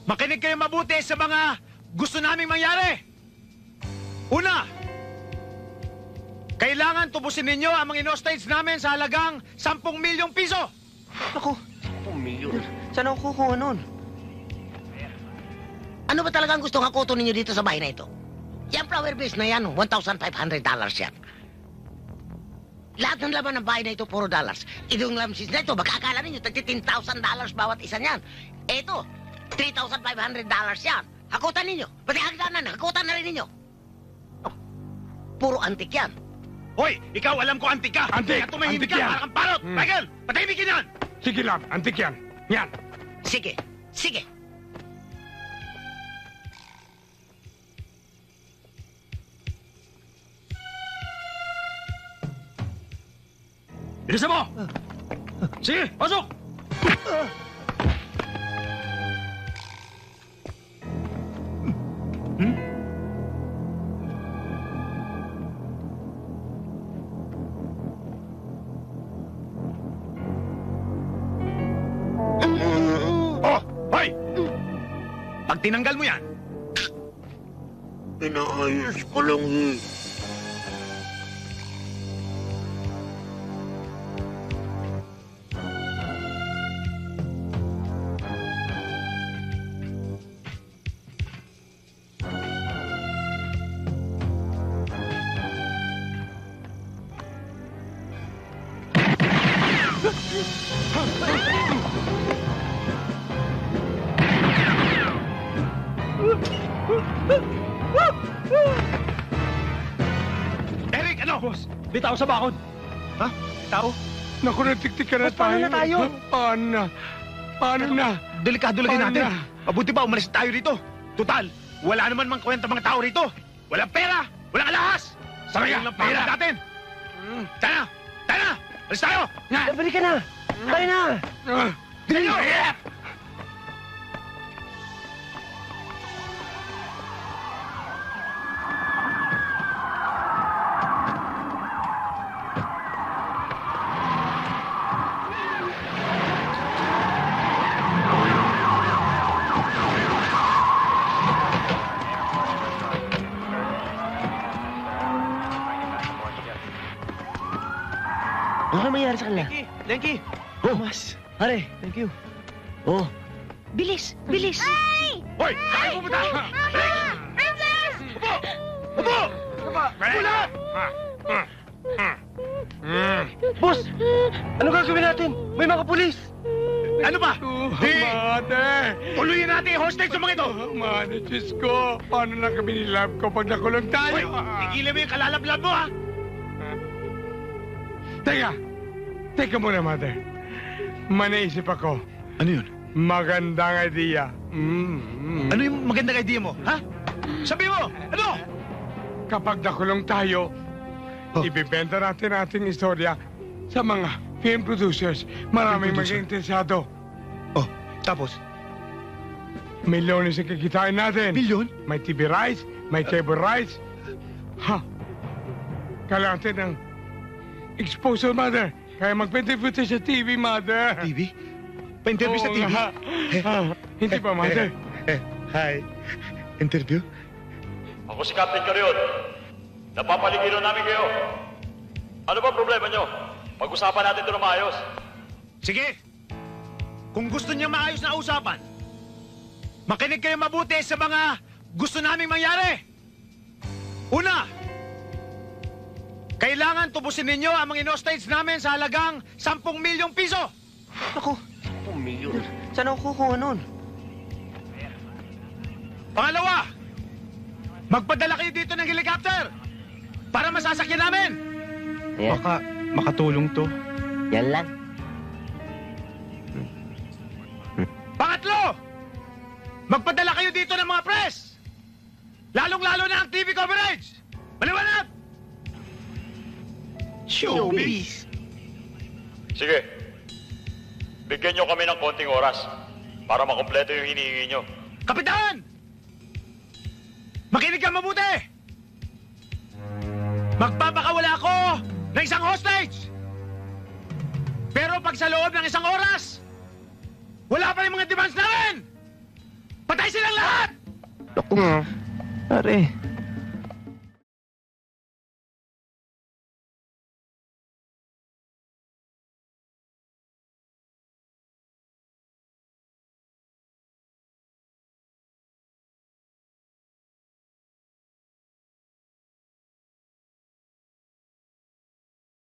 Makinig kayo mabuti sa mga gusto naming mangyari. Una, kailangan tubusin ninyo ang mga in-hostage namin sa halagang 10 milyong piso. Naku, 10 milyon. Saan ako kukuha nun? Ano ba talagang gusto ng kuto ninyo dito sa bahay na ito? Yung flower base na yan, $1,500 yan. Lahat ng laman ng bahay na ito, puro dollars. Itong lamsis na ito, baka akala ninyo, $10,000 bawat isa niyan. Ito, $3,500 yan. Hakutan ninyo. Pati hagdanan, hakutan na rin ninyo. Oh, puro antik yan. Hoy, ikaw alam ko antik ka. Antik! Kaya tumahimik Antik ka, yan. parang kang parot. Michael, patahimikin yan! Sige lang, antik yan. Yan. Sige, sige. Bilisan mo! Sige, pasok! Oh, hoy! Pag tinanggal mo yan, Inaayos ko lang eh. Eric, ano? Boss, bitaw sa bakod. Ha? Tao? Naku, natiktik ka na Boss, paano tayo. na tayo? Paano na? Paano na? Delikado lagay Paano natin. na? Mabuti ba umalis tayo rito? Total, wala naman mang kwenta mga tao rito. Walang pera, walang alahas. Sayang lang pera natin. Tara, tara, alis tayo. Balik ka na! Balik na! Ganyo! Ano mangyari sa kanila? Lenky! Oh, mas. Pare, thank you. Oh, Bilis! Bilis! Hoy, saan pupunta? Eric! Upo! Upo! Ulat! boss! Ano gagawin natin? May mga pulis! Ano ba? Di, Mate! tuloyin natin yung hostage sa mga ito. Mate, Diyos ko. Paano na kami ni Love ko pag nakulong Hoy, tayo? tigilan mo yung kalalablab mo, ha? Teka muna, Mate. Manaisip ako. Ano yun? Magandang idea. Ano yung magandang idea mo, ha? Sabi mo, ano? Kapag nakulong tayo, ibibenta natin ating istorya sa mga film producers. Maraming Film producer? maging interesado. Oh, tapos? Milyones ang kikitain natin. Milyon? May TV rights, may cable rights. Ha! Kailangan natin ng exposure, Mother. Kaya mag-interview tayo sa TV, Mother. TV? Pa-interview sa Oo TV? nga. Hindi pa, Mother. Hi. Interview? Ako si Captain Carion. Napapaligiran namin kayo. Ano ba problema nyo? Pag-usapan natin ito na maayos. Sige. Kung gusto niyo maayos na usapan, makinig kayo mabuti sa mga gusto naming mangyari. Una, kailangan tubusin ninyo ang mga in-hostage namin sa halagang 10 milyong piso. Naku, 10 milyon. Saan ako kukuha nun? Pangalawa, magpadala kayo dito ng helicopter para masasakyan namin. Ayan. Baka makatulong to. Yan lang. Pangatlo, magpadala kayo dito ng mga press. Lalong-lalo na ang TV coverage. Maliwanag! Showbiz! Sige. Bigyan nyo kami ng konting oras para makumpleto yung hinihingi nyo. Kapitan! Makinig ka mabuti! Magpapakawala ako ng isang hostage! Pero pag sa loob ng isang oras, wala pa yung mga demands namin! Patay silang lahat! Naku, pare.